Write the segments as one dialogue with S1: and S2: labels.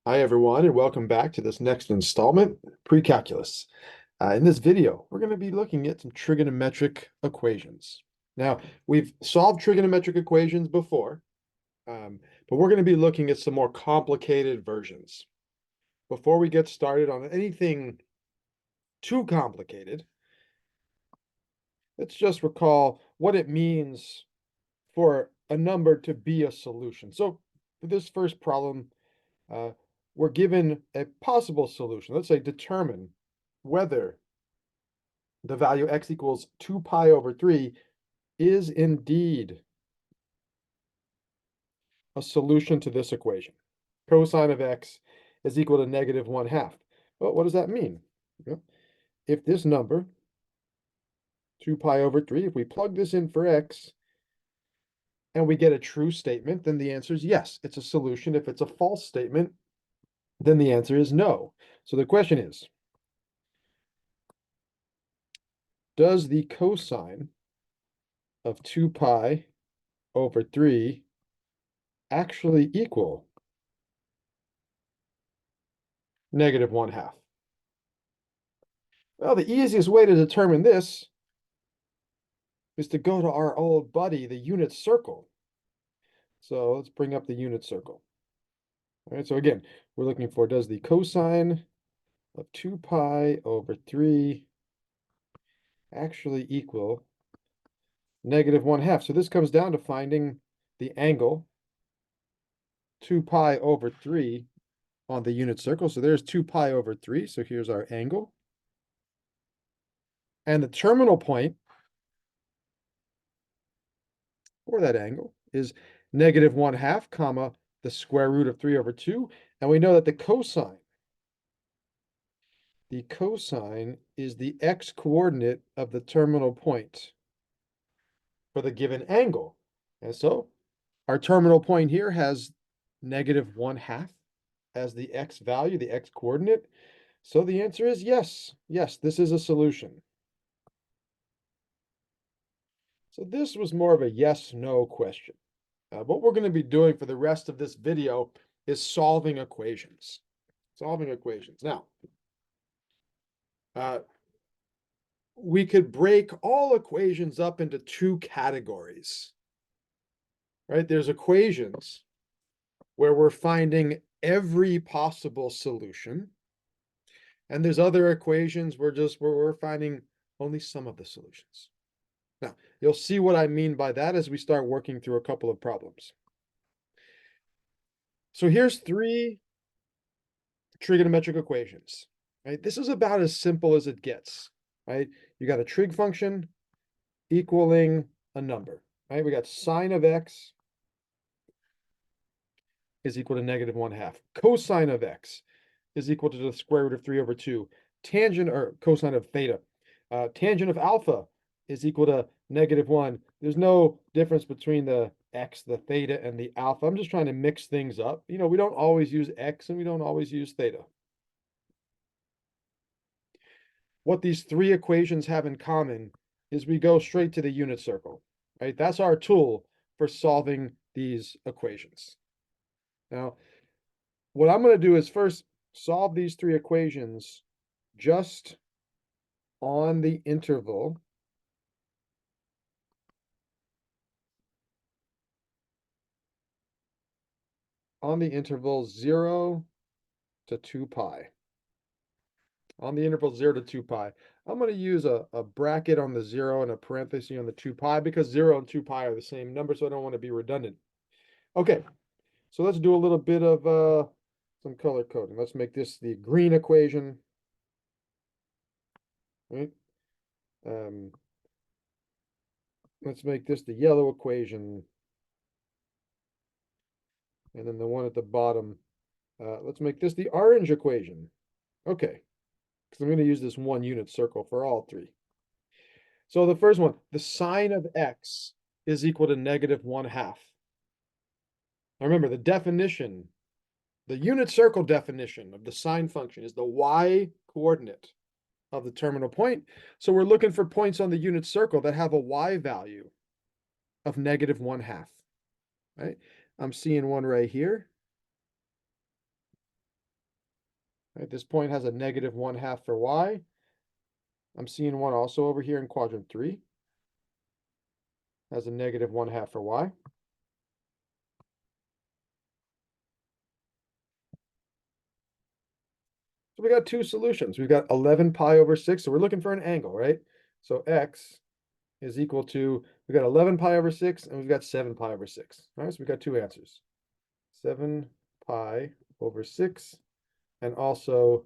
S1: Hi, everyone, and welcome back to this next installment, Precalculus. In this video, we're going to be looking at some trigonometric equations. Now, we've solved trigonometric equations before, but we're going to be looking at some more complicated versions. Before we get started on anything too complicated, let's just recall what it means for a number to be a solution. So for this first problem, uh, we're given a possible solution. Let's say determine whether the value x equals 2 pi over 3 is indeed a solution to this equation. Cosine of x is equal to negative 1/2. Well, what does that mean? If this number, 2 pi over 3, if we plug this in for x and we get a true statement, then the answer is yes, it's a solution. If it's a false statement, then the answer is no. So the question is, does the cosine of 2 pi over 3 actually equal negative 1/2? Well, the easiest way to determine this is to go to our old buddy, the unit circle. So let's bring up the unit circle. All right, so again, we're looking for, does the cosine of 2 pi over 3 actually equal negative 1/2? So this comes down to finding the angle 2 pi over 3 on the unit circle. So there's 2 pi over 3. So here's our angle. And the terminal point for that angle is negative 1/2, comma, the square root of 3 over 2. And we know that the cosine is the x-coordinate of the terminal point for the given angle. And so our terminal point here has negative 1/2 as the x value, the x-coordinate. So the answer is yes. Yes, this is a solution. So this was more of a yes-no question. What we're going to be doing for the rest of this video is solving equations. Solving equations. Now, we could break all equations up into two categories, right? There's equations where we're finding every possible solution, and there's other equations where we're finding only some of the solutions. Now, you'll see what I mean by that as we start working through a couple of problems. So here's three trigonometric equations, right? This is about as simple as it gets, right? You got a trig function equaling a number, right? We got sine of x is equal to negative 1/2. Cosine of x is equal to the square root of 3 over 2. Tangent, or cosine of theta, tangent of alpha is equal to negative 1. There's no difference between the x, the theta, and the alpha. I'm just trying to mix things up. You know, we don't always use x and we don't always use theta. What these three equations have in common is we go straight to the unit circle, right? That's our tool for solving these equations. Now, what I'm going to do is first solve these three equations just on the interval on the interval 0 to 2 pi. On the interval 0 to 2 pi. I'm going to use a bracket on the 0 and a parenthesis on the 2 pi because 0 and 2 pi are the same number, so I don't want to be redundant. Okay, so let's do a little bit of some color coding. Let's make this the green equation. Right? Let's make this the yellow equation. And then the one at the bottom, let's make this the orange equation. Okay, because I'm going to use this one unit circle for all three. So the first one, the sine of x is equal to negative 1/2. Now remember, the definition, the unit circle definition of the sine function is the y coordinate of the terminal point. So we're looking for points on the unit circle that have a y value of negative 1/2, right? I'm seeing one right here. Right? This point has a negative 1/2 for y. I'm seeing one also over here in quadrant 3. Has a negative 1/2 for y. So we got two solutions. We've got 11 pi over 6. So we're looking for an angle, right? So x is equal to, we got 11 pi over 6 and we've got 7 pi over 6. All right, so we got two answers. 7 pi over 6 and also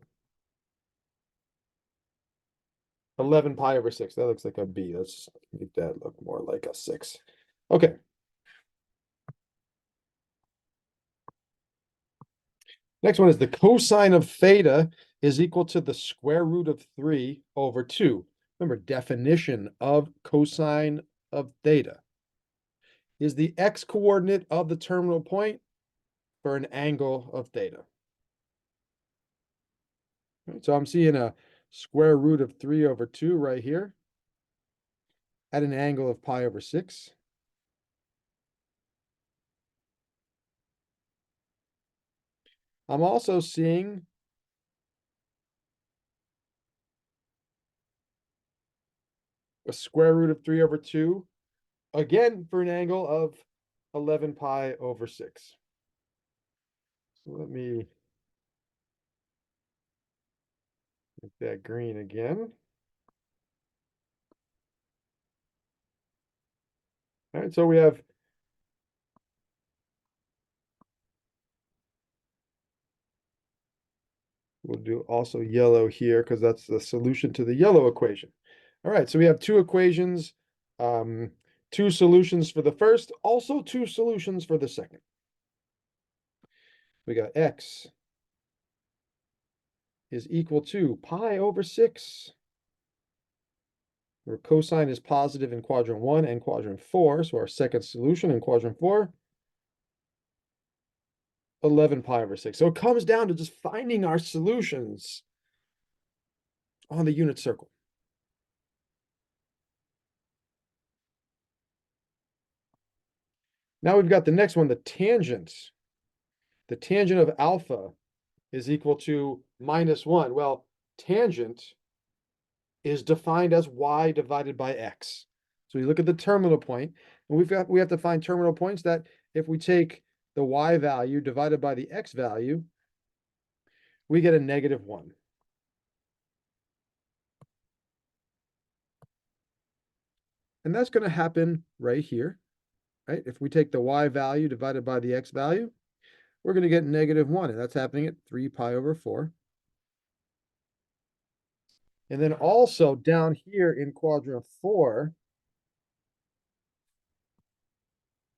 S1: 11 pi over 6. That looks like a b. Let's make that look more like a 6. Okay. Next one is the cosine of theta is equal to the square root of 3 over 2. Remember, definition of cosine of theta is the x coordinate of the terminal point for an angle of theta. Right, so I'm seeing a square root of 3 over 2 right here at an angle of pi over 6. I'm also seeing a square root of 3 over 2, again for an angle of 11 pi over 6. So let me make that green again. All right, so we have we'll do also yellow here because that's the solution to the yellow equation. All right, so we have two equations, two solutions for the first, also two solutions for the second. We got x is equal to pi over 6, where cosine is positive in quadrant 1 and quadrant 4. So our second solution in quadrant 4, 11 pi over 6. So it comes down to just finding our solutions on the unit circle. Now we've got the next one, the tangent. The tangent of alpha is equal to -1. Well, tangent is defined as y divided by x. So you look at the terminal point, and we have to find terminal points that if we take the y value divided by the x value, we get a -1. And that's going to happen right here, right? If we take the y value divided by the x value, we're going to get -1, and that's happening at 3 pi over 4. And then also down here in quadrant 4,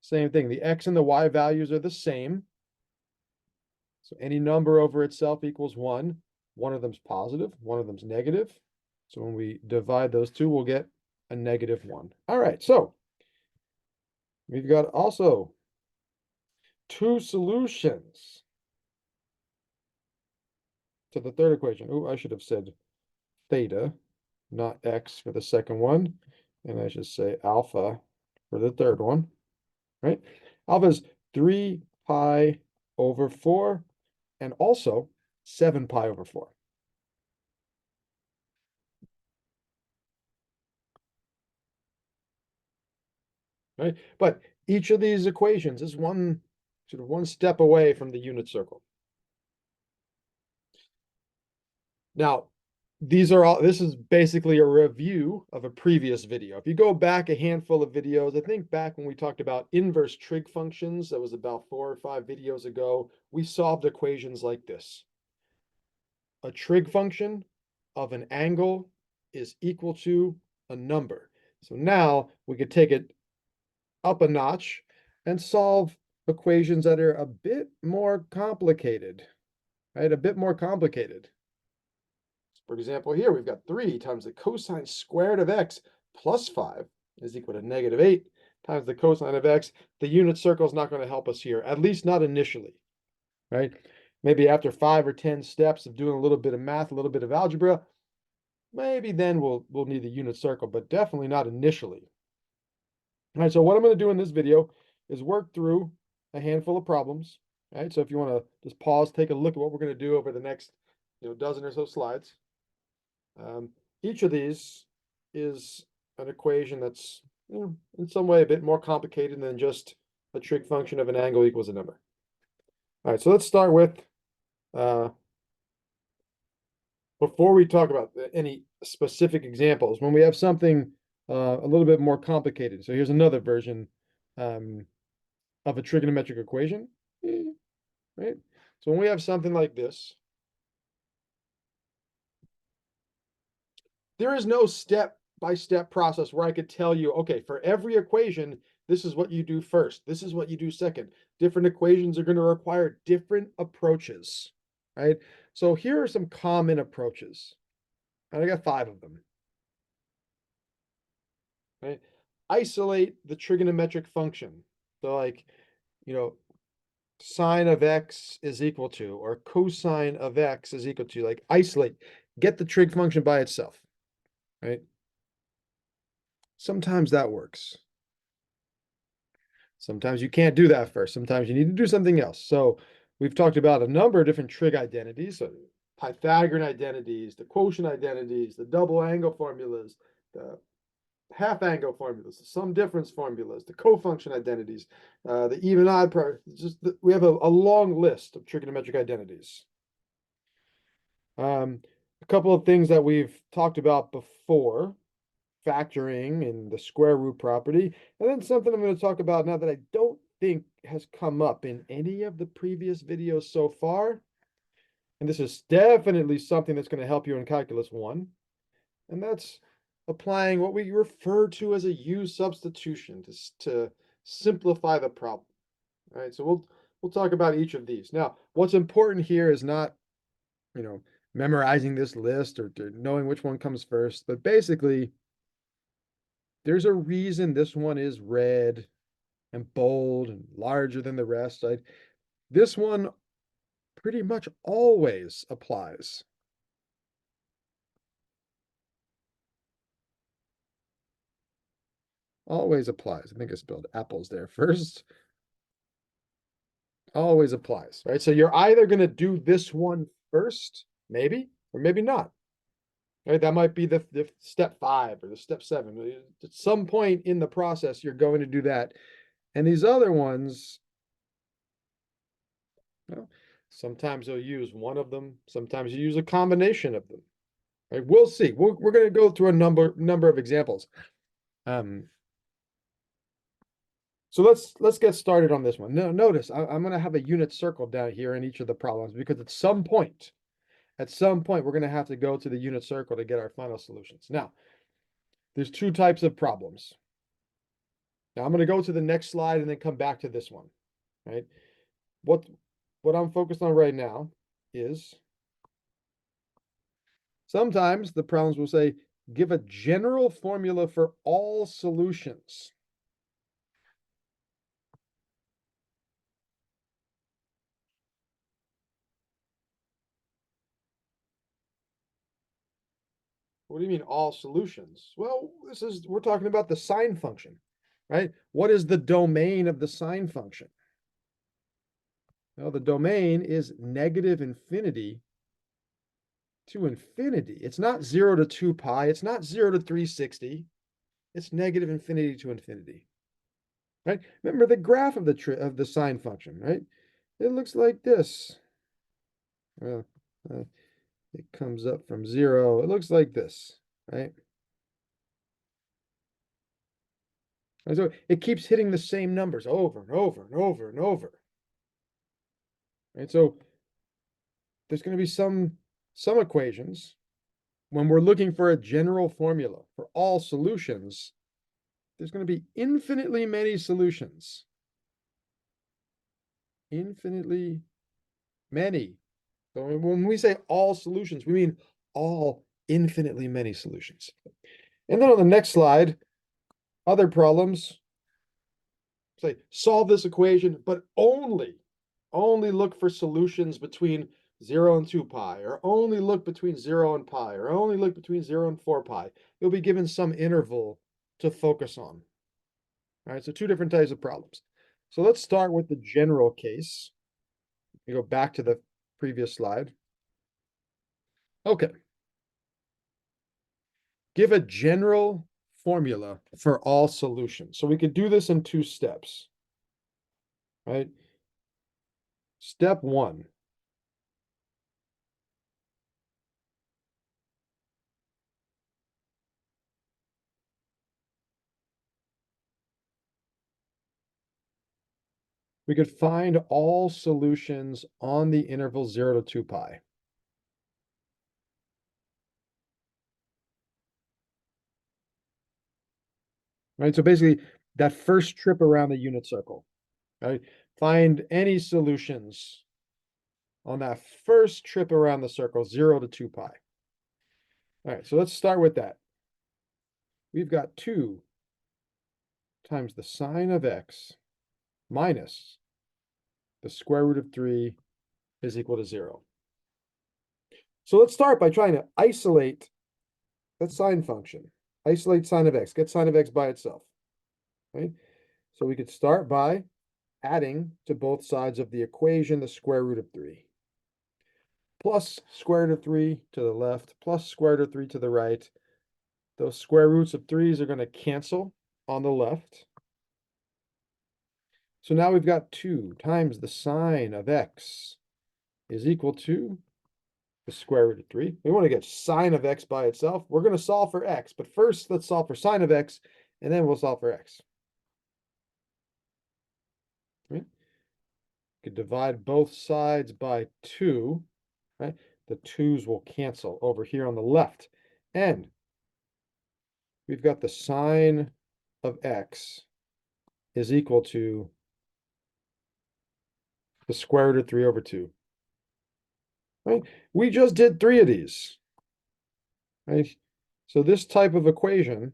S1: same thing. The x and the y values are the same. So any number over itself equals 1. One of them's positive, one of them's negative. So when we divide those two, we'll get a -1. All right, so we've got also two solutions to the third equation. Oh, I should have said theta, not x for the second one. And I should say alpha for the third one, right? Alpha is 3 pi over 4 and also 7 pi over 4. Right? But each of these equations is one step away from the unit circle. Now, this is basically a review of a previous video. If you go back a handful of videos, I think back when we talked about inverse trig functions, that was about 4 or 5 videos ago, we solved equations like this. A trig function of an angle is equal to a number. So now we could take it up a notch and solve equations that are a bit more complicated, right? A bit more complicated. For example, here we've got 3 times the cosine squared of x plus 5 is equal to -8 times the cosine of x. The unit circle is not going to help us here, at least not initially, right? Maybe after 5 or 10 steps of doing a little bit of math, a little bit of algebra, maybe then we'll need the unit circle, but definitely not initially. All right, so what I'm going to do in this video is work through a handful of problems. All right, so if you want to just pause, take a look at what we're going to do over the next dozen or so slides. Each of these is an equation that's in some way a bit more complicated than just a trig function of an angle equals a number. All right, so let's start with, before we talk about any specific examples, when we have something a little bit more complicated. So here's another version of a trigonometric equation, right? So when we have something like this, there is no step-by-step process where I could tell you, okay, for every equation, this is what you do first. This is what you do second. Different equations are going to require different approaches, right? So here are some common approaches. And I got 5 of them. Right? Isolate the trigonometric function. So like, sine of x is equal to, or cosine of x is equal to, like isolate, get the trig function by itself, right? Sometimes that works. Sometimes you can't do that first. Sometimes you need to do something else. So we've talked about a number of different trig identities, so Pythagorean identities, the quotient identities, the double angle formulas, the half angle formulas, the sum difference formulas, the cofunction identities, the even odd part. We have a long list of trigonometric identities. A couple of things that we've talked about before, factoring and the square root property, and then something I'm going to talk about now that I don't think has come up in any of the previous videos so far. And this is definitely something that's going to help you in Calculus 1. And that's applying what we refer to as a U substitution to simplify the problem. All right, so we'll talk about each of these. Now, what's important here is not, memorizing this list or knowing which one comes first, but basically, there's a reason this one is red and bold and larger than the rest. This one pretty much always applies. Always applies. I think I spelled apples there first. Always applies, right? So you're either going to do this one first, maybe, or maybe not. Right? That might be the step 5 or the step 7. At some point in the process, you're going to do that. And these other ones, sometimes you'll use one of them. Sometimes you use a combination of them. Right? We'll see. We're going to go through a number of examples. So let's get started on this one. Now, notice I'm going to have a unit circle down here in each of the problems because at some point, we're going to have to go to the unit circle to get our final solutions. Now, there's 2 types of problems. Now, I'm going to go to the next slide and then come back to this one, right? What I'm focused on right now is sometimes the problems will say, give a general formula for all solutions. What do you mean all solutions? Well, we're talking about the sine function, right? What is the domain of the sine function? Well, the domain is negative infinity to infinity. It's not 0 to 2 pi. It's not 0 to 360. It's negative infinity to infinity, right? Remember the graph of the sine function, right? It looks like this. Well, it comes up from 0. It looks like this, right? And so it keeps hitting the same numbers over and over and over and over. Right? So there's going to be some equations when we're looking for a general formula for all solutions, there's going to be infinitely many solutions. Infinitely many. So when we say all solutions, we mean all infinitely many solutions. And then on the next slide, other problems say solve this equation, but only look for solutions between 0 and 2 pi, or only look between 0 and pi, or only look between 0 and 4 pi. You'll be given some interval to focus on. All right, so 2 different types of problems. So let's start with the general case. We go back to the previous slide. Okay. Give a general formula for all solutions. So we could do this in 2 steps, right? Step 1. We could find all solutions on the interval 0 to 2 pi. Right? So basically, that first trip around the unit circle, right? Find any solutions on that first trip around the circle, 0 to 2 pi. All right, so let's start with that. We've got 2 times the sine of x minus the square root of 3 is equal to 0. So let's start by trying to isolate that sine function. Isolate sine of x. Get sine of x by itself. Right? So we could start by adding to both sides of the equation the square root of 3. Plus square root of 3 to the left, plus square root of 3 to the right. Those square roots of 3's are going to cancel on the left. So now we've got 2 times the sine of x is equal to the square root of 3. We want to get sine of x by itself. We're going to solve for x, but first let's solve for sine of x, and then we'll solve for x. Right? Could divide both sides by 2, right? The 2's will cancel over here on the left. And we've got the sine of x is equal to the square root of 3 over 2. Right? We just did 3 of these. Right? So this type of equation,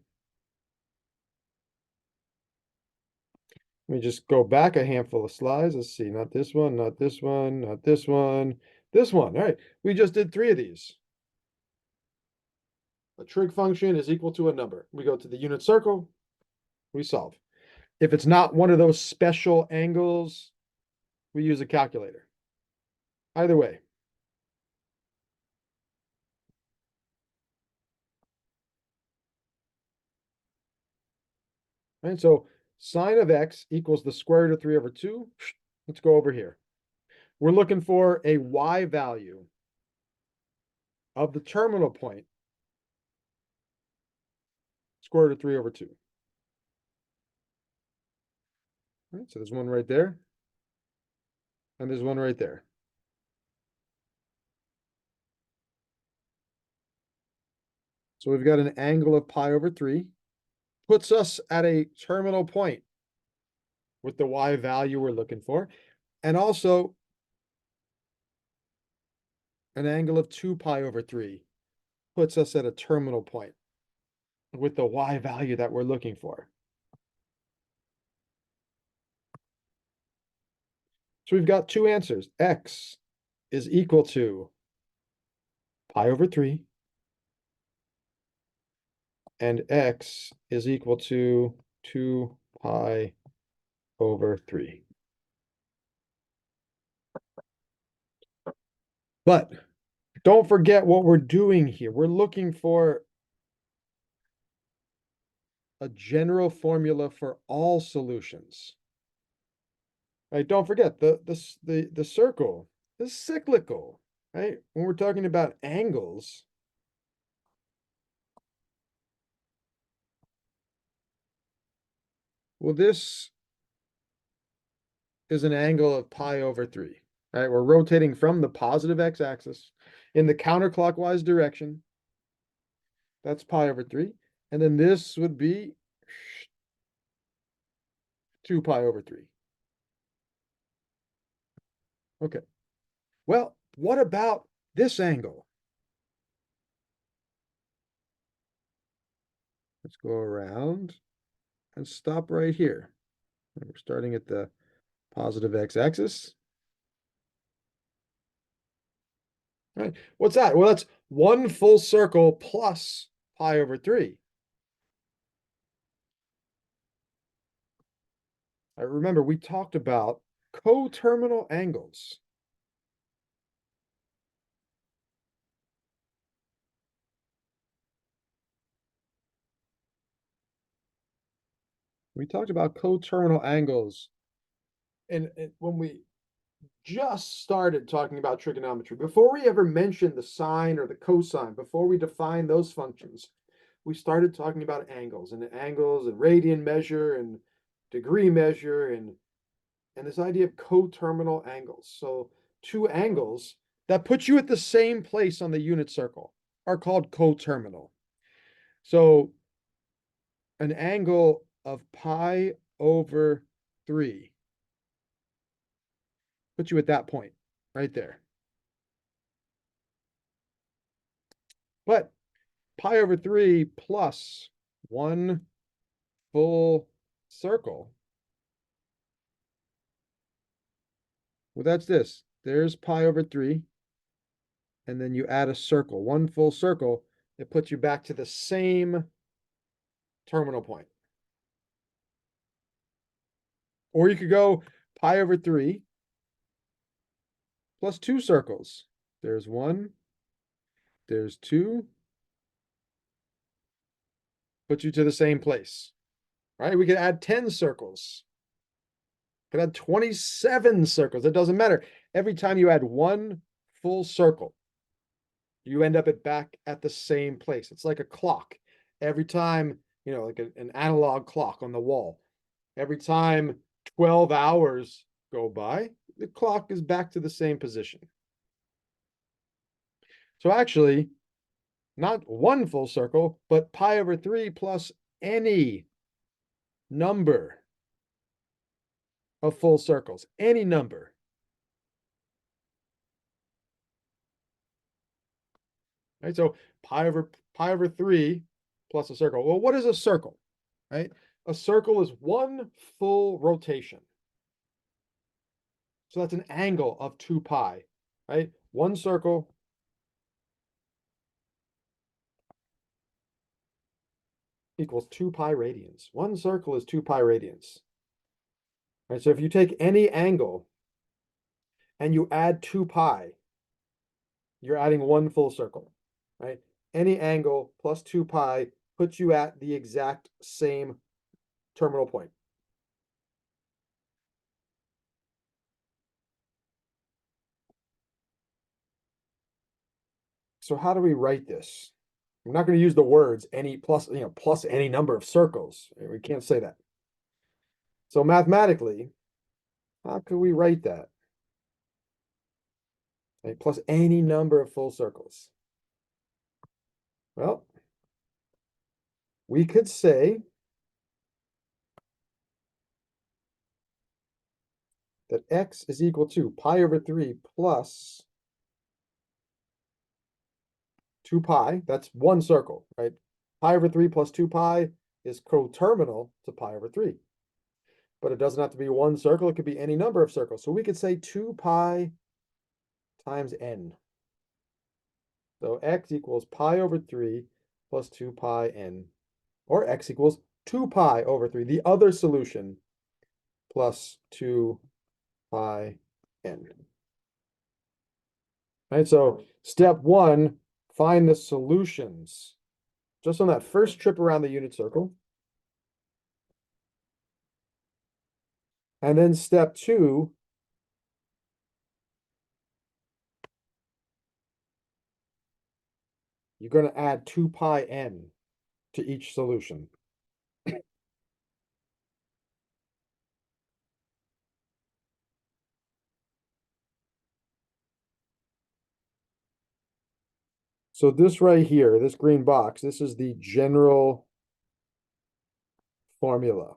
S1: let me just go back a handful of slides. Let's see, not this one, not this one, not this one, this one. All right, we just did 3 of these. A trig function is equal to a number. We go to the unit circle, we solve. If it's not one of those special angles, we use a calculator. Either way. Right, so sine of x equals the square root of 3 over 2. Let's go over here. We're looking for a y value of the terminal point, square root of 3 over 2. Right, so there's one right there, and there's one right there. So we've got an angle of pi over 3, puts us at a terminal point with the y value we're looking for, and also an angle of 2 pi over 3 puts us at a terminal point with the y value that we're looking for. So we've got 2 answers. X is equal to pi over 3, and x is equal to 2 pi over 3. But don't forget what we're doing here. We're looking for a general formula for all solutions. Right? Don't forget the circle is cyclical, right? When we're talking about angles, well, this is an angle of pi over 3. Right? We're rotating from the positive x-axis in the counterclockwise direction. That's pi over 3. And then this would be 2 pi over 3. Okay. Well, what about this angle? Let's go around and stop right here. We're starting at the positive x-axis. Right. What's that? Well, that's 1 full circle plus pi over 3. I remember we talked about coterminal angles. We talked about coterminal angles. And when we just started talking about trigonometry, before we ever mentioned the sine or the cosine, before we defined those functions, we started talking about angles and radian measure and degree measure and this idea of coterminal angles. So two angles that put you at the same place on the unit circle are called coterminal. So an angle of pi over 3 puts you at that point right there. But pi over 3 plus 1 full circle, well, that's this. There's pi over 3, and then you add a circle, 1 full circle, it puts you back to the same terminal point. Or you could go pi over 3 plus 2 circles. There's 1, there's 2, puts you to the same place, right? We could add 10 circles. Could add 27 circles. It doesn't matter. Every time you add 1 full circle, you end up back at the same place. It's like a clock. Every time, like an analog clock on the wall. Every time 12 hours go by, the clock is back to the same position. So actually, not 1 full circle, but pi over 3 plus any number of full circles, any number. Right? So pi over 3 plus a circle. Well, what is a circle? Right? A circle is 1 full rotation. So that's an angle of 2 pi, right? 1 circle equals 2 pi radians. 1 circle is 2 pi radians. Right? So if you take any angle and you add 2 pi, you're adding 1 full circle, right? Any angle plus 2 pi puts you at the exact same terminal point. So how do we write this? I'm not going to use the words any plus, plus any number of circles. We can't say that. So mathematically, how could we write that? Right? Plus any number of full circles. Well, we could say that x is equal to pi over 3 plus 2 pi. That's 1 circle, right? Pi over 3 plus 2 pi is coterminal to pi over 3. But it doesn't have to be 1 circle. It could be any number of circles. So we could say 2 pi times n. So x equals pi over 3 plus 2 pi n. Or x equals 2 pi over 3, the other solution, plus 2 pi n. Right, so step 1, find the solutions. Just on that first trip around the unit circle. And then step 2, you're going to add 2 pi n to each solution. So this right here, this green box, this is the general formula.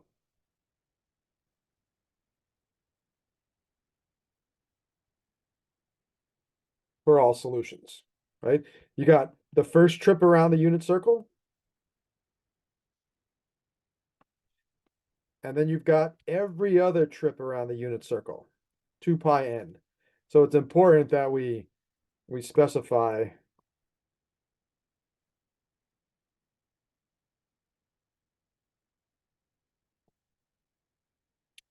S1: For all solutions, right? You got the first trip around the unit circle, and then you've got every other trip around the unit circle, 2 pi n. So it's important that we specify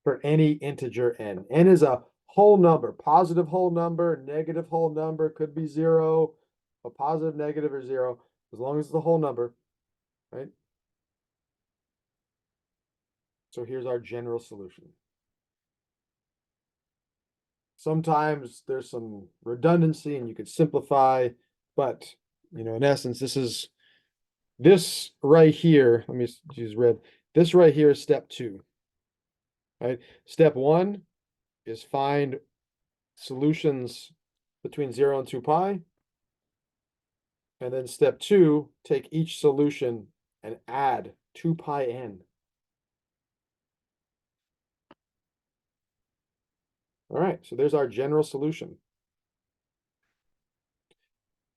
S1: for any integer n. N is a whole number, positive whole number, negative whole number, could be 0, a positive, negative, or 0, as long as it's a whole number, right? So here's our general solution. Sometimes there's some redundancy and you could simplify, but in essence, this right here. Let me use red. This right here is step 2. Right? Step 1 is find solutions between 0 and 2 pi. And then step 2, take each solution and add 2 pi n. All right, so there's our general solution.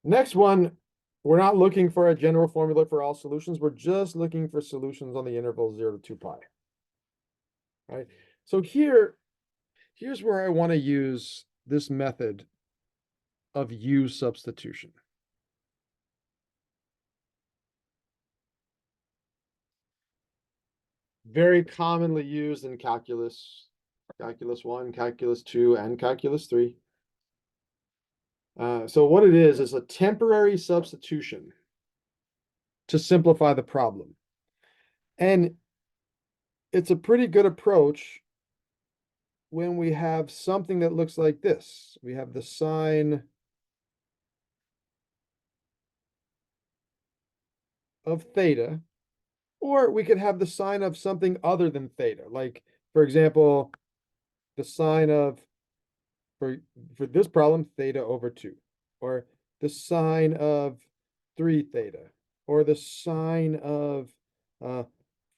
S1: Next one, we're not looking for a general formula for all solutions. We're just looking for solutions on the interval 0 to 2 pi. All right, so here's where I want to use this method of U substitution. Very commonly used in calculus, calculus 1, calculus 2, and calculus 3. So what it is a temporary substitution to simplify the problem. And it's a pretty good approach when we have something that looks like this. We have the sine of theta, or we could have the sine of something other than theta. Like, for example, the sine of, for this problem, theta over 2, or the sine of 3 theta, or the sine of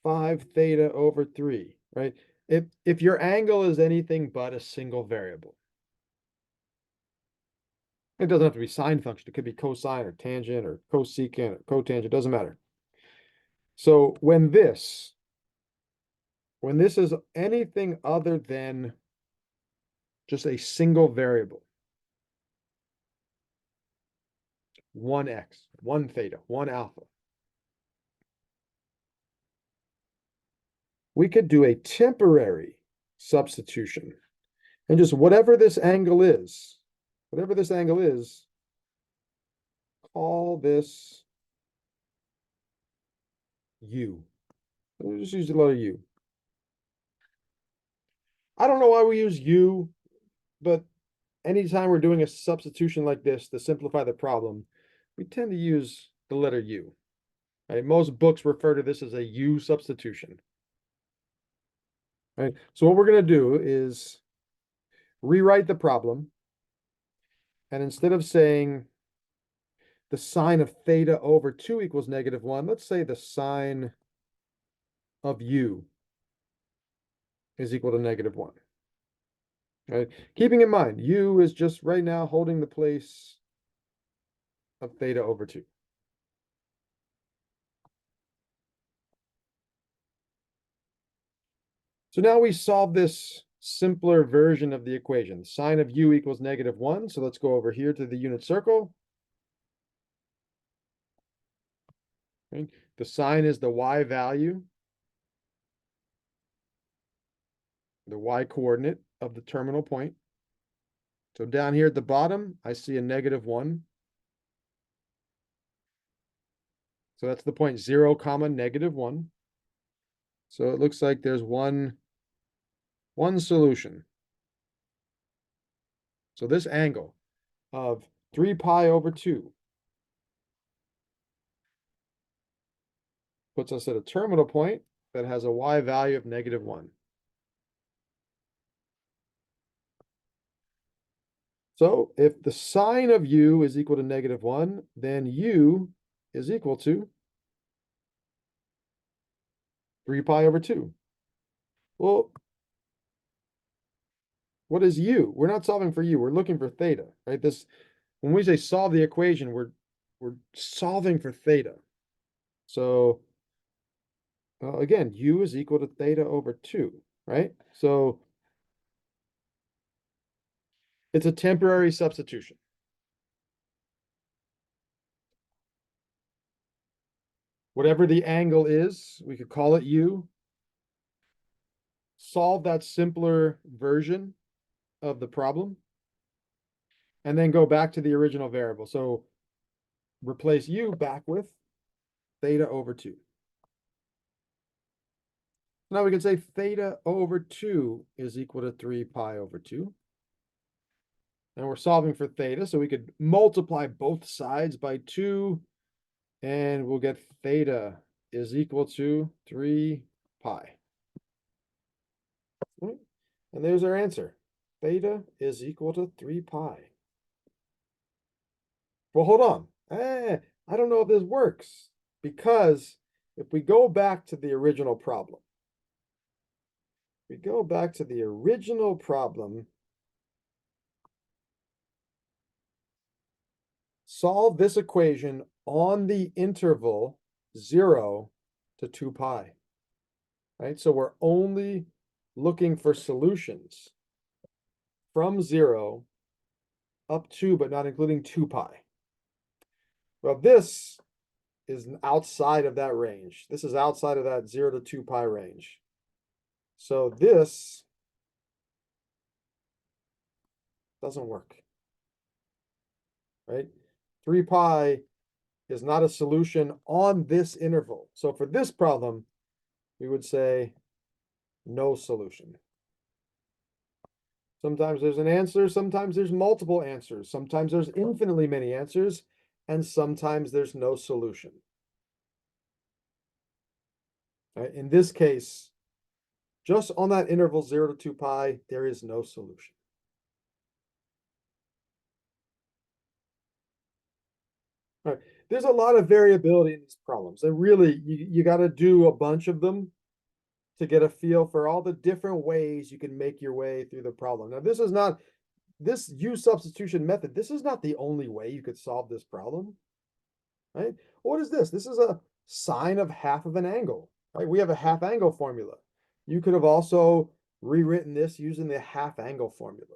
S1: 5 theta over 3, right? If your angle is anything but a single variable, it doesn't have to be sine function. It could be cosine or tangent or cosecant or cotangent, it doesn't matter. So when this is anything other than just a single variable, 1x, 1 theta, 1 alpha, we could do a temporary substitution. And just whatever this angle is, call this U. We'll just use the letter U. I don't know why we use U, but anytime we're doing a substitution like this to simplify the problem, we tend to use the letter U. Right? Most books refer to this as a U substitution. Right? So what we're going to do is rewrite the problem. And instead of saying the sine of theta over 2 equals -1, let's say the sine of U is equal to -1. Right? Keeping in mind, U is just right now holding the place of theta over 2. So now we solve this simpler version of the equation. Sine of U equals -1. So let's go over here to the unit circle. Okay. The sine is the y value, the y coordinate of the terminal point. So down here at the bottom, I see a -1. So that's the point 0, -1. So it looks like there's one solution. So this angle of 3 pi over 2 puts us at a terminal point that has a y value of -1. So if the sine of U is equal to -1, then U is equal to 3 pi over 2. Well, what is U? We're not solving for U. We're looking for theta, right? When we say solve the equation, we're solving for theta. So again, U is equal to theta over 2, right? So it's a temporary substitution. Whatever the angle is, we could call it U. Solve that simpler version of the problem, and then go back to the original variable. So replace U back with theta over 2. Now we can say theta over 2 is equal to 3 pi over 2. And we're solving for theta, so we could multiply both sides by 2, and we'll get theta is equal to 3 pi. Right? And there's our answer. Theta is equal to 3 pi. Well, hold on. I don't know if this works, because if we go back to the original problem, solve this equation on the interval 0 to 2 pi. Right? So we're only looking for solutions from 0 up to, but not including 2 pi. Well, this is outside of that range. This is outside of that 0 to 2 pi range. So this doesn't work, right? 3 pi is not a solution on this interval. So for this problem, we would say no solution. Sometimes there's an answer, sometimes there's multiple answers, sometimes there's infinitely many answers, and sometimes there's no solution. Right? In this case, just on that interval 0 to 2 pi, there is no solution. All right. There's a lot of variability in these problems. And really, you got to do a bunch of them to get a feel for all the different ways you can make your way through the problem. Now, this U substitution method, this is not the only way you could solve this problem, right? What is this? This is a sine of half of an angle, right? We have a half angle formula. You could have also rewritten this using the half angle formula.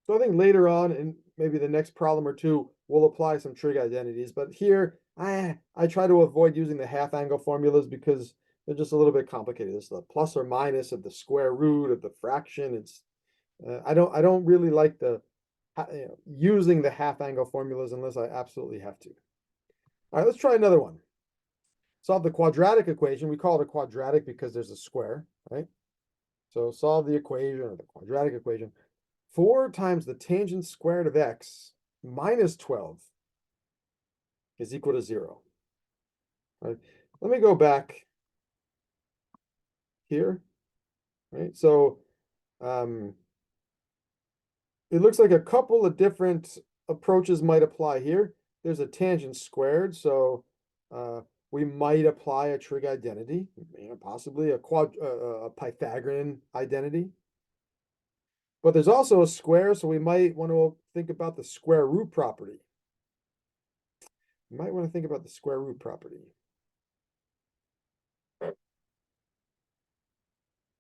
S1: So I think later on, in maybe the next problem or two, we'll apply some trig identities. But here, I try to avoid using the half angle formulas because they're just a little bit complicated. It's the plus or minus of the square root of the fraction. It's I don't really like the using the half angle formulas unless I absolutely have to. All right, let's try another one. Solve the quadratic equation. We call it a quadratic because there's a square, right? So solve the equation or the quadratic equation. 4 times the tangent squared of x minus 12 is equal to 0. Right? Let me go back here. Right? So it looks like a couple of different approaches might apply here. There's a tangent squared, so we might apply a trig identity, possibly a Pythagorean identity. But there's also a square, so we might want to think about the square root property. You might want to think about the square root property.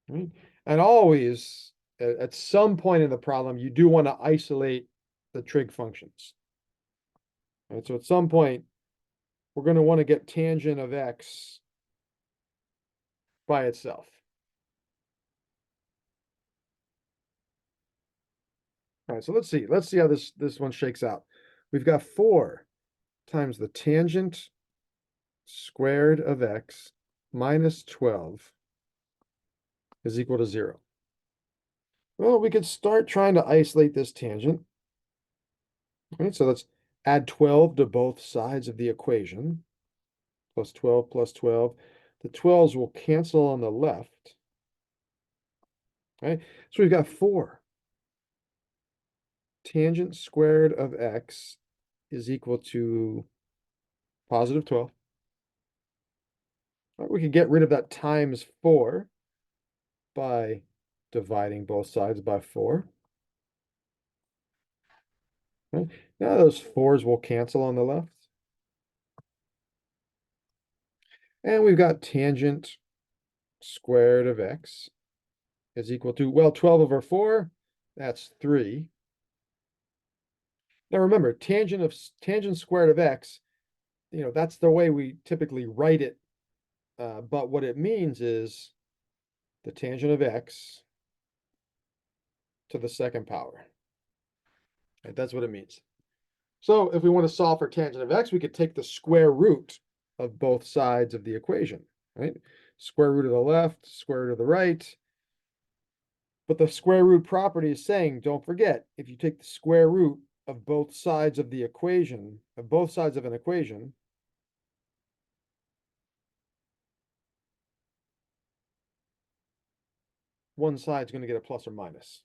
S1: Right? And always, at some point in the problem, you do want to isolate the trig functions. Right? So at some point, we're going to want to get tangent of x by itself. All right, so let's see how this one shakes out. We've got 4 times the tangent squared of x minus 12 is equal to 0. Well, we could start trying to isolate this tangent. All right, so let's add 12 to both sides of the equation. Plus 12 plus 12. The 12s will cancel on the left. All right, so we've got 4. Tangent squared of x is equal to positive 12. Right, we can get rid of that times 4 by dividing both sides by 4. Right? Now those 4s will cancel on the left. And we've got tangent squared of x is equal to, well, 12 over 4, that's 3. Now remember, tangent squared of x, that's the way we typically write it. But what it means is the tangent of x to the second power. Right? That's what it means. So if we want to solve for tangent of x, we could take the square root of both sides of the equation, right? Square root of the left, square root of the right. But the square root property is saying, don't forget, if you take the square root of both sides of the equation, of both sides of an equation, one side's going to get a plus or minus.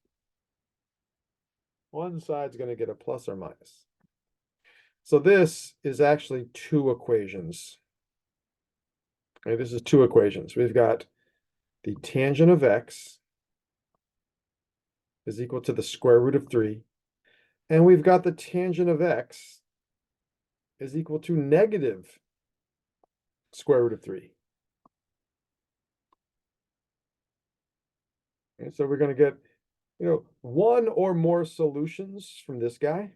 S1: One side's going to get a plus or minus. So this is actually two equations. Okay, this is two equations. We've got the tangent of x is equal to the square root of 3. And we've got the tangent of x is equal to negative square root of 3. And so we're going to get, one or more solutions from this guy.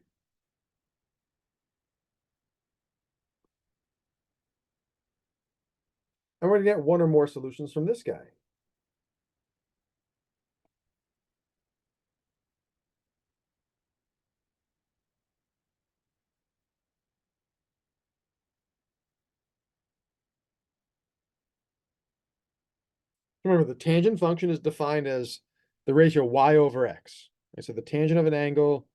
S1: And we're going to get one or more solutions from this guy. Remember, the tangent function is defined as the ratio y over x. Okay, so the tangent of an angle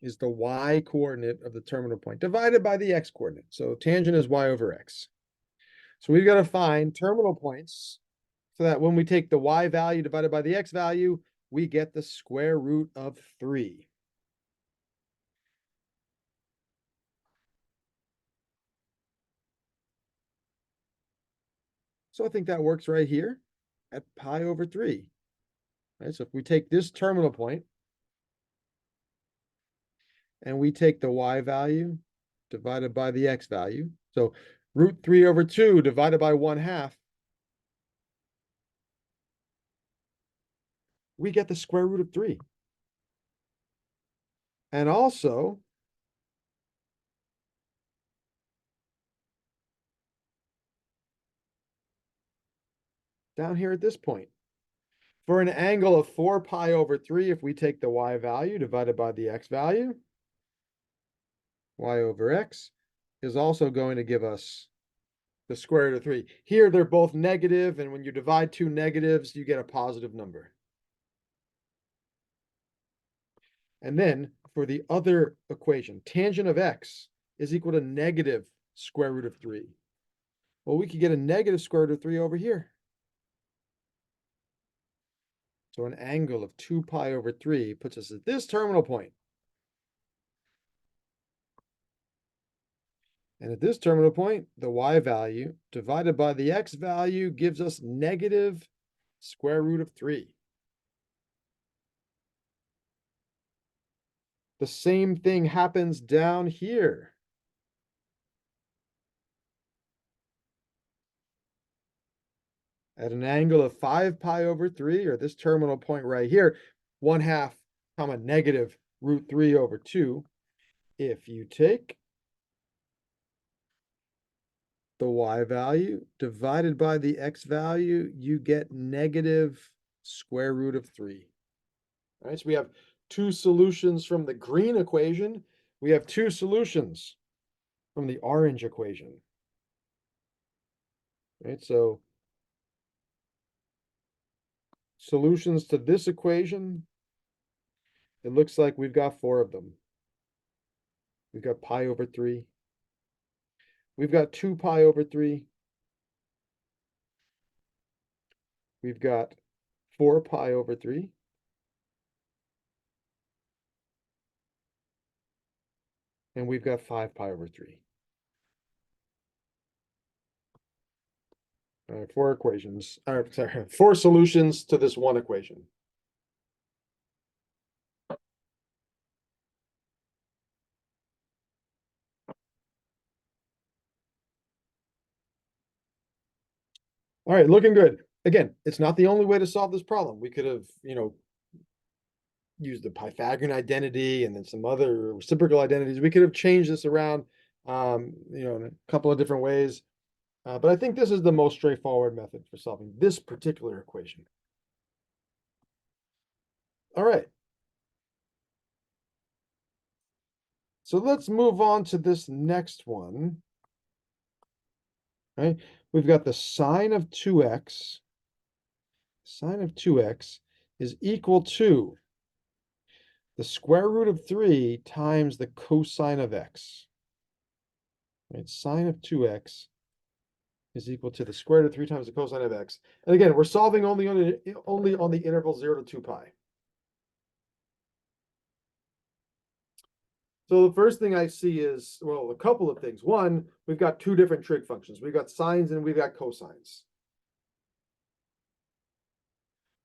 S1: is the y coordinate of the terminal point divided by the x coordinate. So tangent is y over x. So we've got to find terminal points so that when we take the y value divided by the x value, we get the square root of 3. So I think that works right here at pi over 3. Right? So if we take this terminal point and we take the y value divided by the x value, so root 3 over 2 divided by 1/2, we get the square root of 3. And also, down here at this point, for an angle of 4 pi over 3, if we take the y value divided by the x value, y over x is also going to give us the square root of 3. Here, they're both negative, and when you divide two negatives, you get a positive number. And then for the other equation, tangent of x is equal to negative square root of 3. Well, we could get a negative square root of 3 over here. So an angle of 2 pi over 3 puts us at this terminal point. And at this terminal point, the y value divided by the x value gives us negative square root of 3. The same thing happens down here. At an angle of 5 pi over 3, or this terminal point right here, 1/2 comma negative root 3 over 2. If you take the y value divided by the x value, you get negative square root of 3. All right, so we have two solutions from the green equation. We have two solutions from the orange equation. Right, so solutions to this equation, it looks like we've got 4 of them. We've got pi over 3. We've got 2 pi over 3. We've got 4 pi over 3. And we've got 5 pi over 3. Four equations, or sorry, 4 solutions to this one equation. All right, looking good. Again, it's not the only way to solve this problem. We could have, used the Pythagorean identity and then some other reciprocal identities. We could have changed this around, in a couple of different ways. But I think this is the most straightforward method for solving this particular equation. All right. So let's move on to this next one. Right? We've got the sine of 2x. Sine of 2x is equal to the square root of 3 times the cosine of x. Right? Sine of 2x is equal to the square root of 3 times the cosine of x. And again, we're solving only on the interval 0 to 2 pi. So the first thing I see is, well, a couple of things. One, we've got two different trig functions. We've got sines and we've got cosines.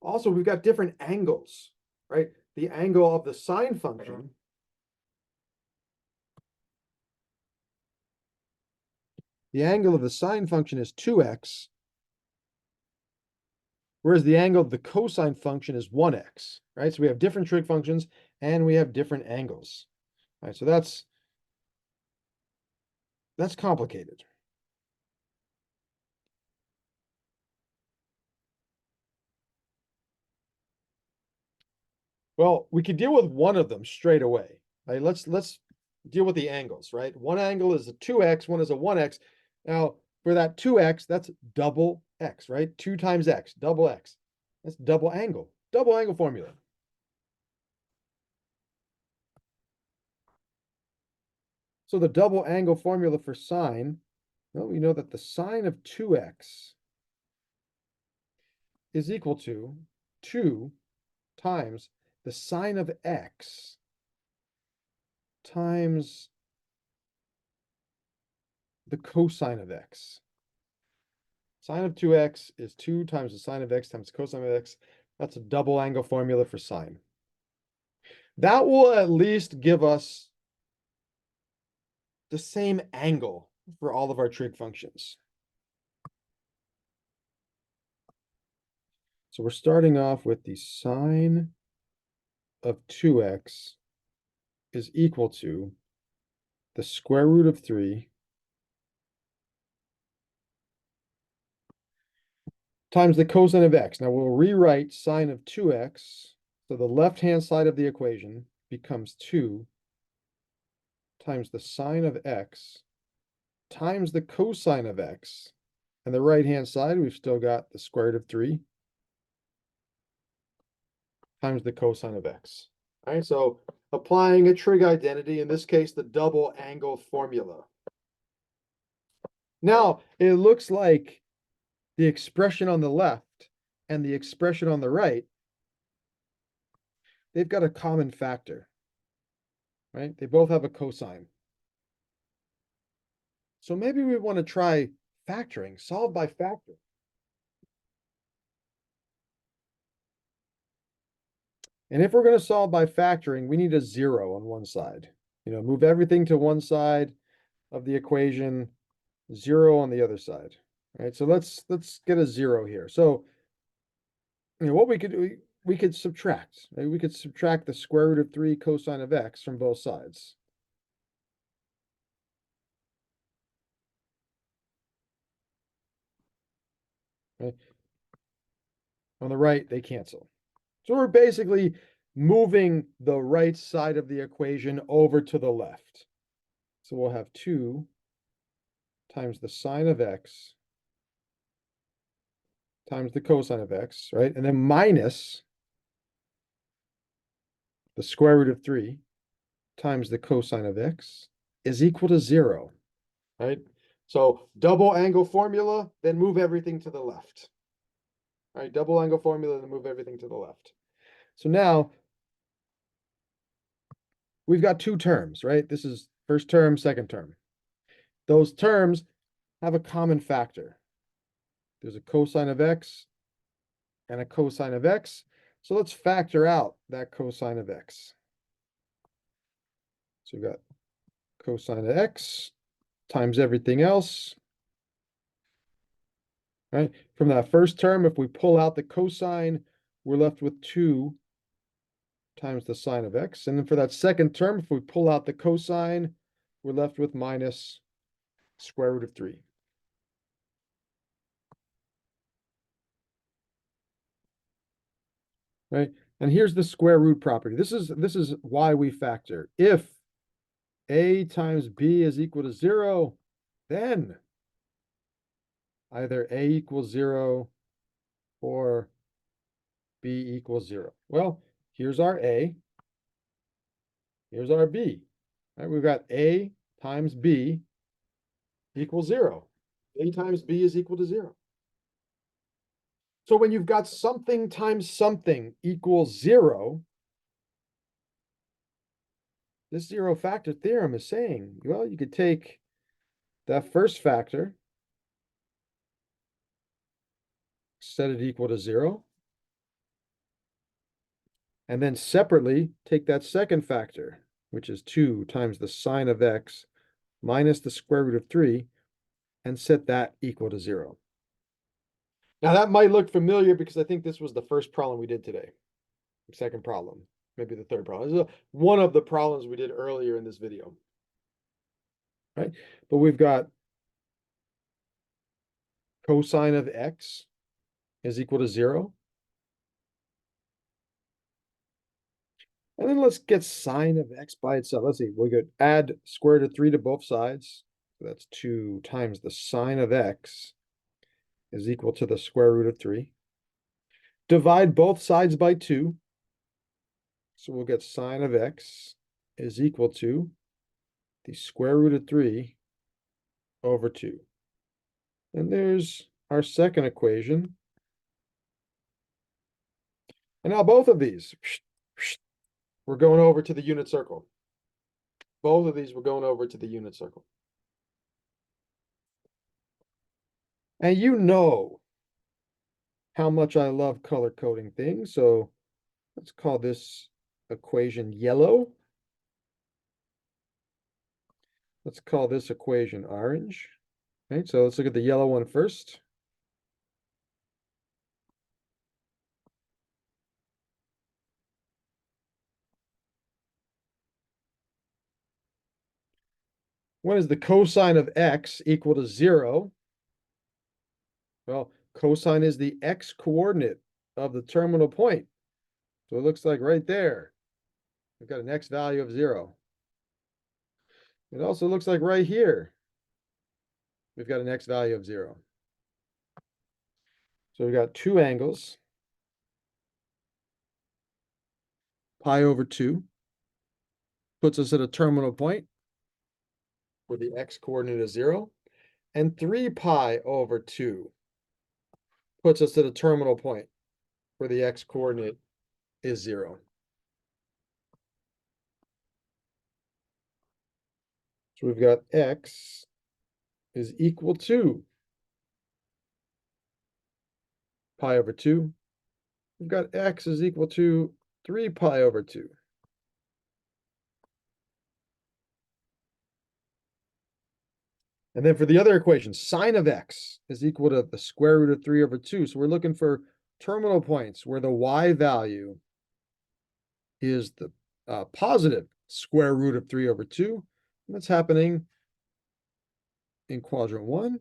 S1: Also, we've got different angles, right? The angle of the sine function the angle of the sine function is 2x, whereas the angle of the cosine function is 1x, right? So we have different trig functions and we have different angles. All right, so that's complicated. Well, we could deal with one of them straight away. Right? Let's deal with the angles, right? One angle is a 2x, one is a 1x. Now, for that 2x, that's double x, right? 2 times x, double x. That's double angle formula. So the double angle formula for sine, well, we know that the sine of 2x is equal to 2 times the sine of x times the cosine of x. Sine of 2x is 2 times the sine of x times the cosine of x. That's a double angle formula for sine. That will at least give us the same angle for all of our trig functions. So we're starting off with the sine of 2x is equal to the square root of 3 times the cosine of x. Now we'll rewrite sine of 2x, so the left-hand side of the equation becomes 2 times the sine of x times the cosine of x. And the right-hand side, we've still got the square root of 3 times the cosine of x. All right, so applying a trig identity, in this case, the double angle formula. Now, it looks like the expression on the left and the expression on the right, they've got a common factor, right? They both have a cosine. So maybe we want to try factoring, solve by factor. And if we're going to solve by factoring, we need a 0 on one side. Move everything to one side of the equation, 0 on the other side. All right, so let's get a 0 here. So, what we could do, we could subtract. Right? We could subtract the square root of 3 cosine of x from both sides. Right? On the right, they cancel. So we're basically moving the right side of the equation over to the left. So we'll have 2 times the sine of x times the cosine of x, right? And then minus the square root of 3 times the cosine of x is equal to 0, right? So double angle formula, then move everything to the left. All right, double angle formula, then move everything to the left. So now we've got two terms, right? This is first term, second term. Those terms have a common factor. There's a cosine of x and a cosine of x. So let's factor out that cosine of x. So we've got cosine of x times everything else. Right? From that first term, if we pull out the cosine, we're left with 2 times the sine of x. And then for that second term, if we pull out the cosine, we're left with minus square root of 3. Right? And here's the square root property. This is why we factor. If a times b is equal to 0, then either a equals 0 or b equals 0. Well, here's our a, here's our b. All right, we've got a times b equals 0. A times b is equal to 0. So when you've got something times something equals 0, this zero factor theorem is saying, well, you could take that first factor, set it equal to 0, and then separately take that second factor, which is 2 times the sine of x minus the square root of 3, and set that equal to 0. Now that might look familiar because I think this was the first problem we did today. The second problem, maybe the third problem. This is one of the problems we did earlier in this video. Right? But we've got cosine of x is equal to 0. And then let's get sine of x by itself. Let's see, we could add square root of 3 to both sides. So that's 2 times the sine of x is equal to the square root of 3. Divide both sides by 2. So we'll get sine of x is equal to the square root of 3 over 2. And there's our second equation. And now both of these, we're going over to the unit circle. Both of these we're going over to the unit circle. And you know how much I love color coding things, so let's call this equation yellow. Let's call this equation orange. Okay, so let's look at the yellow one first. When is the cosine of x equal to 0? Well, cosine is the x coordinate of the terminal point. So it looks like right there, we've got an x value of 0. It also looks like right here, we've got an x value of 0. So we've got two angles, pi over 2, puts us at a terminal point where the x coordinate is 0, and 3 pi over 2 puts us at a terminal point where the x coordinate is 0. So we've got x is equal to pi over 2. We've got x is equal to 3 pi over 2. And then for the other equation, sine of x is equal to the square root of 3 over 2. So we're looking for terminal points where the y value is the positive square root of 3 over 2. And that's happening in quadrant 1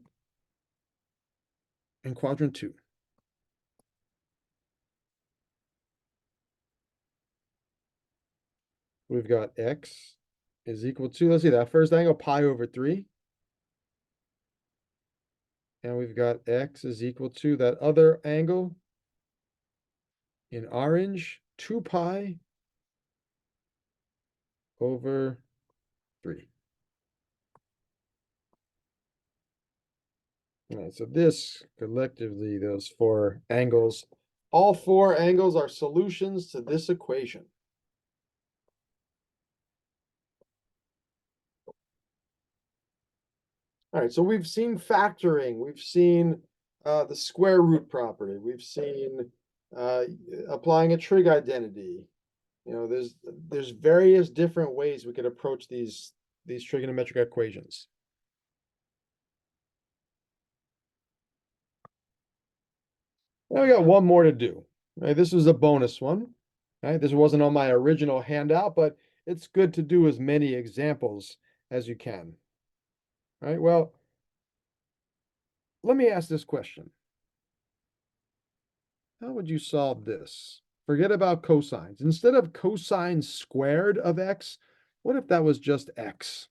S1: and quadrant 2. We've got x is equal to, let's see, that first angle, pi over 3. And we've got x is equal to that other angle in orange, 2 pi over 3. All right, so this collectively, those four angles, all four angles are solutions to this equation. All right, so we've seen factoring, we've seen the square root property, we've seen applying a trig identity. You know, there's various different ways we could approach these trigonometric equations. Now we got one more to do. Right, this is a bonus one. Right, this wasn't on my original handout, but it's good to do as many examples as you can. Right, well, let me ask this question. How would you solve this? forget about cosines. Instead of cosine squared of x, what if that was just x?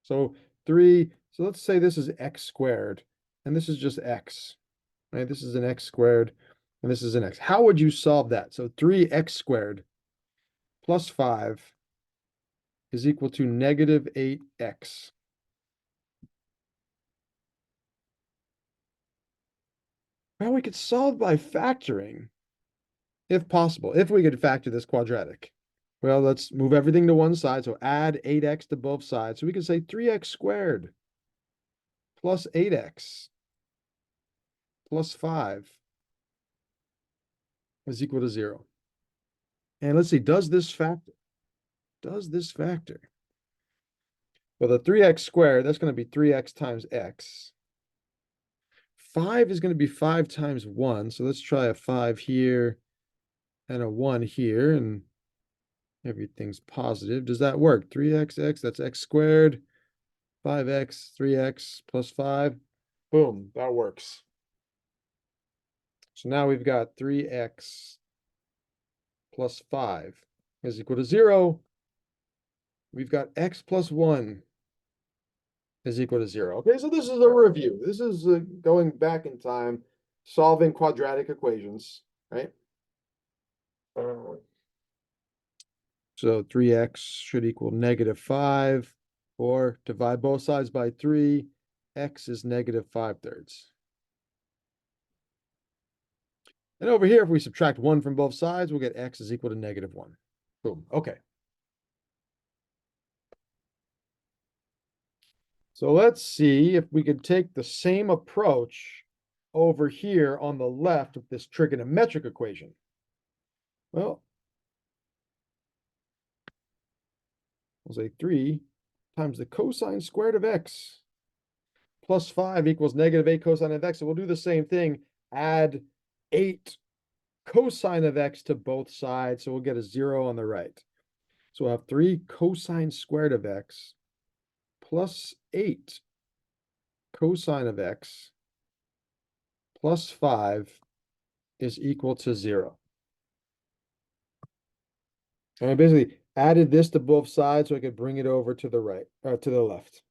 S1: So 3, so let's say this is x squared, and this is just x, right? This is an x squared, and this is an x. How would you solve that? So 3x squared plus 5 is equal to negative 8x. Well, we could solve by factoring, if possible, if we could factor this quadratic. Well, let's move everything to one side. So add 8x to both sides. So we can say 3x squared plus 8x plus 5 is equal to 0. And let's see, does this factor? Does this factor? Well, the 3x squared, that's going to be 3x times x. 5 is going to be 5 times 1. So let's try a 5 here and a 1 here, and everything's positive. Does that work? 3x, that's x squared. 5x, 3x plus 5. Boom, that works. So now we've got 3x plus 5 is equal to 0. We've got x plus 1 is equal to 0. Okay, so this is a review. This is going back in time, solving quadratic equations, right? So 3x should equal negative 5, or divide both sides by 3, x is negative 5/3. And over here, if we subtract 1 from both sides, we'll get x is equal to negative 1. Boom. Okay. So let's see if we could take the same approach over here on the left with this trigonometric equation. Well, we'll say 3 times the cosine squared of x plus 5 equals negative 8 cosine of x. So we'll do the same thing, add 8 cosine of x to both sides. So we'll get a 0 on the right. So we'll have 3 cosine squared of x plus 8 cosine of x plus 5 is equal to 0. And I basically added this to both sides so I could bring it over to the right, or to the left.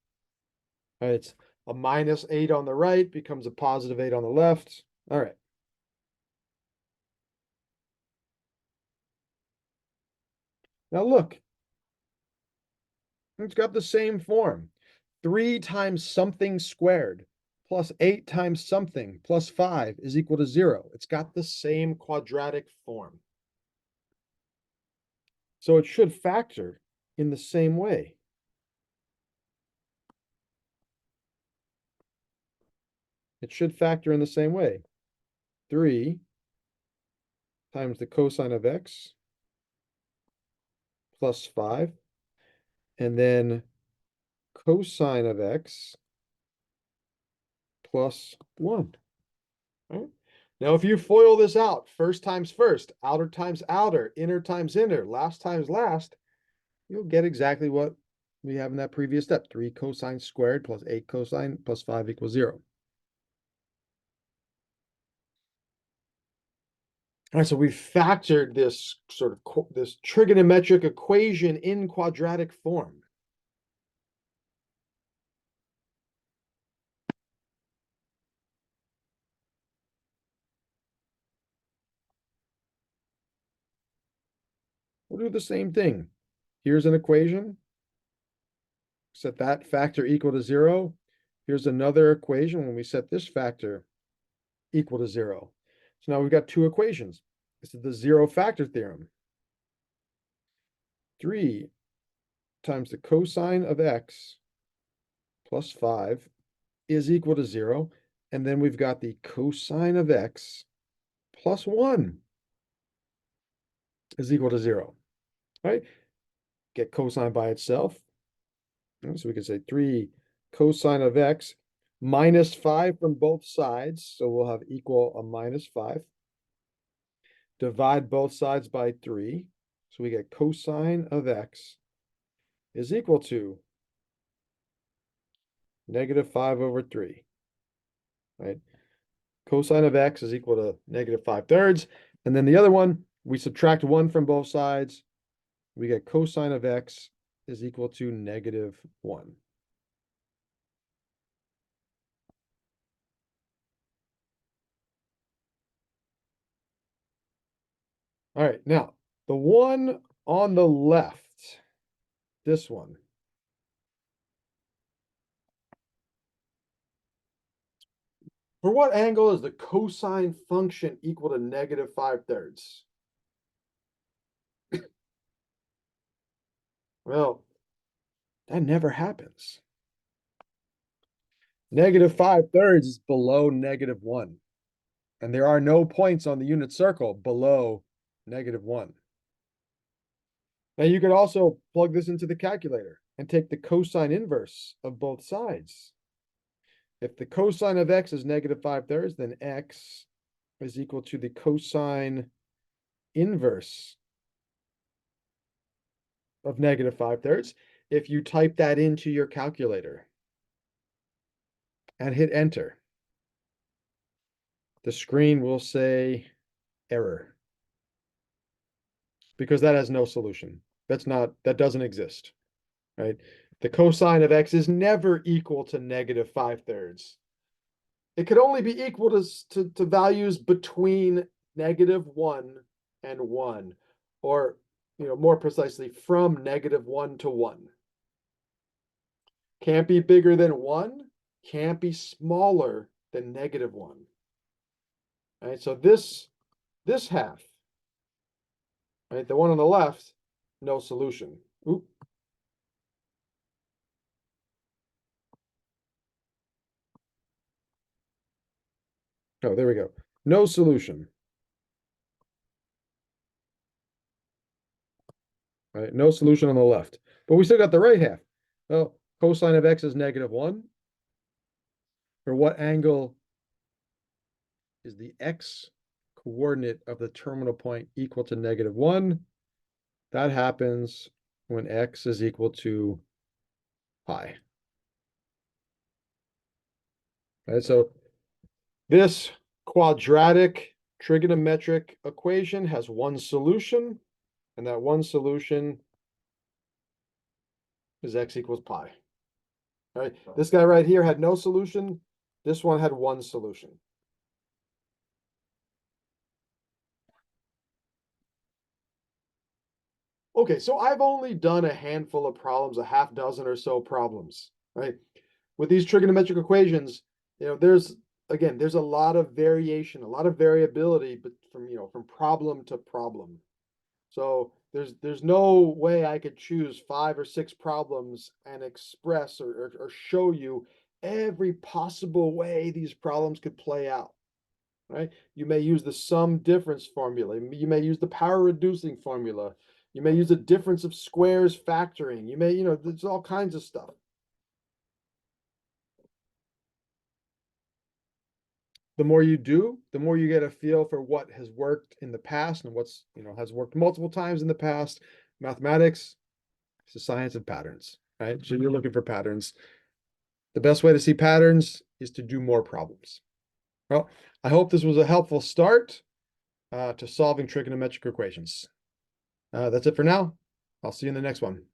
S1: All right, it's a minus 8 on the right becomes a positive 8 on the left. All right. Now look, it's got the same form. 3 times something squared plus 8 times something plus 5 is equal to 0. It's got the same quadratic form. So it should factor in the same way. It should factor in the same way. 3 times the cosine of x plus 5, and then cosine of x plus 1. Right? Now, if you FOIL this out, first times first, outer times outer, inner times inner, last times last, you'll get exactly what we have in that previous step. 3 cosine squared plus 8 cosine plus 5 equals 0. All right, so we factored this sort of this trigonometric equation in quadratic form. We'll do the same thing. Here's an equation. Set that factor equal to 0. Here's another equation when we set this factor equal to 0. So now we've got two equations. This is the zero factor theorem. 3 times the cosine of x plus 5 is equal to 0. And then we've got the cosine of x plus 1 is equal to 0. Right? Get cosine by itself. So we can say 3 cosine of x minus 5 from both sides. So we'll have equal a minus 5. Divide both sides by 3. So we get cosine of x is equal to negative 5 over 3. Right? Cosine of x is equal to negative 5/3. And then the other one, We subtract 1 from both sides. We get cosine of x is equal to -1. All right, now the one on the left, this one. For what angle is the cosine function equal to -5/3? Well, that never happens. -5/3 is below -1. And there are no points on the unit circle below -1. Now you could also plug this into the calculator and take the cosine inverse of both sides. If the cosine of x is -5/3, then x is equal to the cosine inverse of -5/3. If you type that into your calculator and hit enter, the screen will say error because that has no solution. That doesn't exist, right? The cosine of x is never equal to -5/3. It could only be equal to values between -1 and 1, or more precisely, from -1 to 1. Can't be bigger than 1, can't be smaller than -1. All right, so this half, right, the one on the left, no solution. Oop. Oh, there we go. No solution. All right, no solution on the left. But we still got the right half. Well, cosine of x is -1. For what angle is the x coordinate of the terminal point equal to -1? That happens when x is equal to pi. All right, so this quadratic trigonometric equation has one solution, and that one solution is x equals pi. All right, this guy right here had no solution. This one had one solution. Okay, so I've only done a handful of problems, a half dozen or so problems, right? With these trigonometric equations, there's a lot of variation, a lot of variability, but from problem to problem. So there's no way I could choose 5 or 6 problems and express or show you every possible way these problems could play out, right? You may use the sum difference formula. You may use the power reducing formula. You may use the difference of squares factoring. You may, there's all kinds of stuff. The more you do, the more you get a feel for what has worked in the past and what's, has worked multiple times in the past. Mathematics is the science of patterns, right? So you're looking for patterns. The best way to see patterns is to do more problems. Well, I hope this was a helpful start to solving trigonometric equations. That's it for now. I'll see you in the next one.